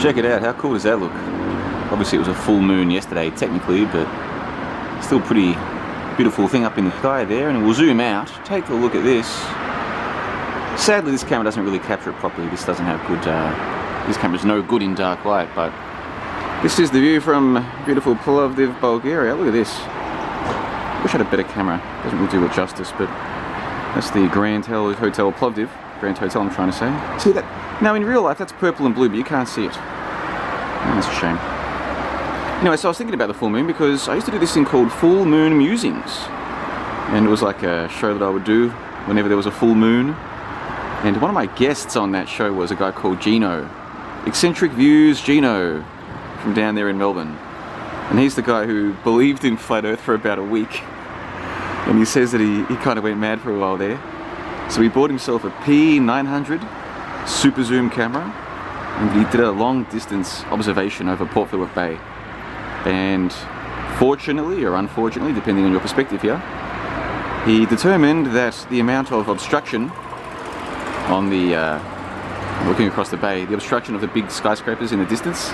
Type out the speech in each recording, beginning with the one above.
Check it out, how cool does that look? Obviously it was a full moon yesterday technically, but still pretty beautiful thing up in the sky there. And we'll zoom out, take a look at this. Sadly this camera doesn't really capture it properly. This doesn't have good, this camera's no good in dark light, but this is the view from beautiful Plovdiv, Bulgaria. Look at this. Wish I had a better camera, doesn't really do it justice, but that's the Grand Hotel Plovdiv. Grand Hotel I'm trying to say. See that? Now in real life that's purple and blue, but you can't see it. Oh, that's a shame. Anyway, so I was thinking about the full moon because I used to do this thing called Full Moon Musings. And it was like a show that I would do whenever there was a full moon. And one of my guests on that show was a guy called Gino. Eccentric Views Gino, from down there in Melbourne. And he's the guy who believed in flat Earth for about a week. And he says that he kind of went mad for a while there. So he bought himself a P900 super zoom camera and he did a long distance observation over Port Phillip Bay. And fortunately or unfortunately, depending on your perspective here, he determined that the amount of obstruction on the, looking across the bay, the obstruction of the big skyscrapers in the distance,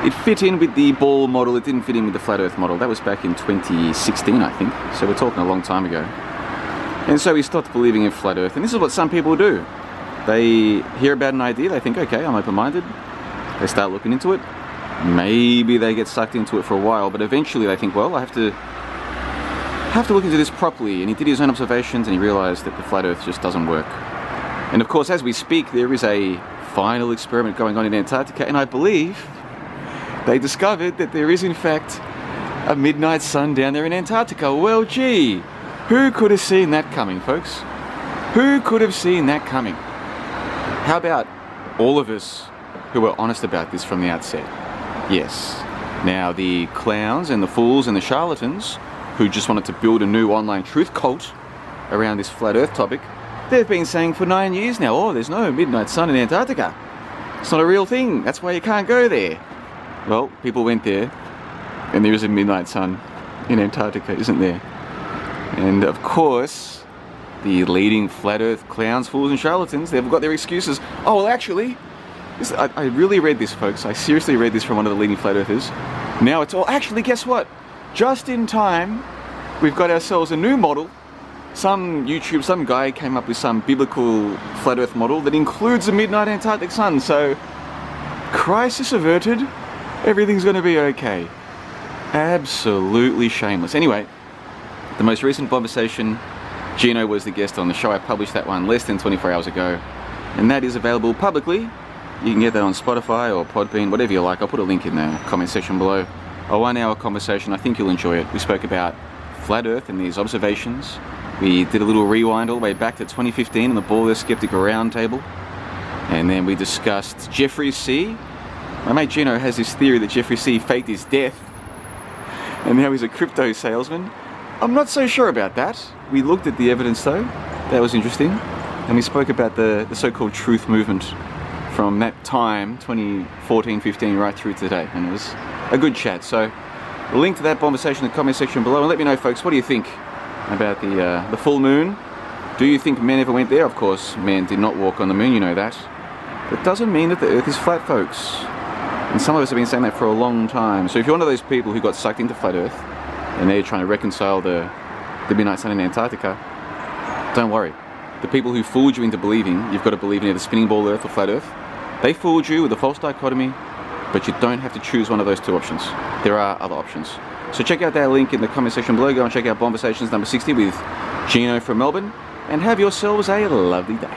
it fit in with the ball model, it didn't fit in with the flat Earth model. That was back in 2016, I think, so we're talking a long time ago. And so he stopped believing in flat Earth, and this is what some people do. They hear about an idea, they think, okay, I'm open-minded, they start looking into it, maybe they get sucked into it for a while, but eventually they think, well, I have to look into this properly. And he did his own observations and he realized that the flat Earth just doesn't work. And of course, as we speak, there is a final experiment going on in Antarctica, and I believe they discovered that there is in fact a midnight sun down there in Antarctica. Well, gee, who could have seen that coming, folks? Who could have seen that coming? How about all of us who were honest about this from the outset? Yes. Now, the clowns and the fools and the charlatans who just wanted to build a new online truth cult around this flat Earth topic, they've been saying for 9 years now, oh, there's no midnight sun in Antarctica. It's not a real thing. That's why you can't go there. Well, people went there, and there is a midnight sun in Antarctica, isn't there? And of course, the leading flat Earth clowns, fools, and charlatans, they've got their excuses. Oh, well, actually, I really read this, folks. I seriously read this from one of the leading flat Earthers. Now it's all, actually, guess what? Just in time, we've got ourselves a new model. Some guy came up with some biblical flat Earth model that includes a midnight Antarctic sun. So, crisis averted. Everything's going to be okay. Absolutely shameless. Anyway, the most recent conversation, Gino was the guest on the show. I published that one less than 24 hours ago. And that is available publicly. You can get that on Spotify or Podbean, whatever you like. I'll put a link in the comment section below. A 1 hour conversation. I think you'll enjoy it. We spoke about flat Earth and these observations. We did a little rewind all the way back to 2015 on the Baller Skeptic Roundtable. And then we discussed Jeffrey C. My mate Gino has this theory that Jeffrey C faked his death and now he's a crypto salesman. I'm not so sure about that. We looked at the evidence though. That was interesting. And we spoke about the so-called truth movement from that time, 2014-15, right through today. And it was a good chat. So the link to that conversation in the comment section below. And let me know, folks, what do you think about the full moon? Do you think men ever went there? Of course, men did not walk on the moon, you know that. But it doesn't mean that the Earth is flat, folks. And some of us have been saying that for a long time. So if you're one of those people who got sucked into flat Earth and they're trying to reconcile the midnight sun in Antarctica, don't worry. The people who fooled you into believing you've got to believe in either spinning ball Earth or flat Earth, they fooled you with a false dichotomy, but you don't have to choose one of those two options. There are other options. So check out that link in the comment section below. Go and check out Bombersations number 60 with Gino from Melbourne, and have yourselves a lovely day.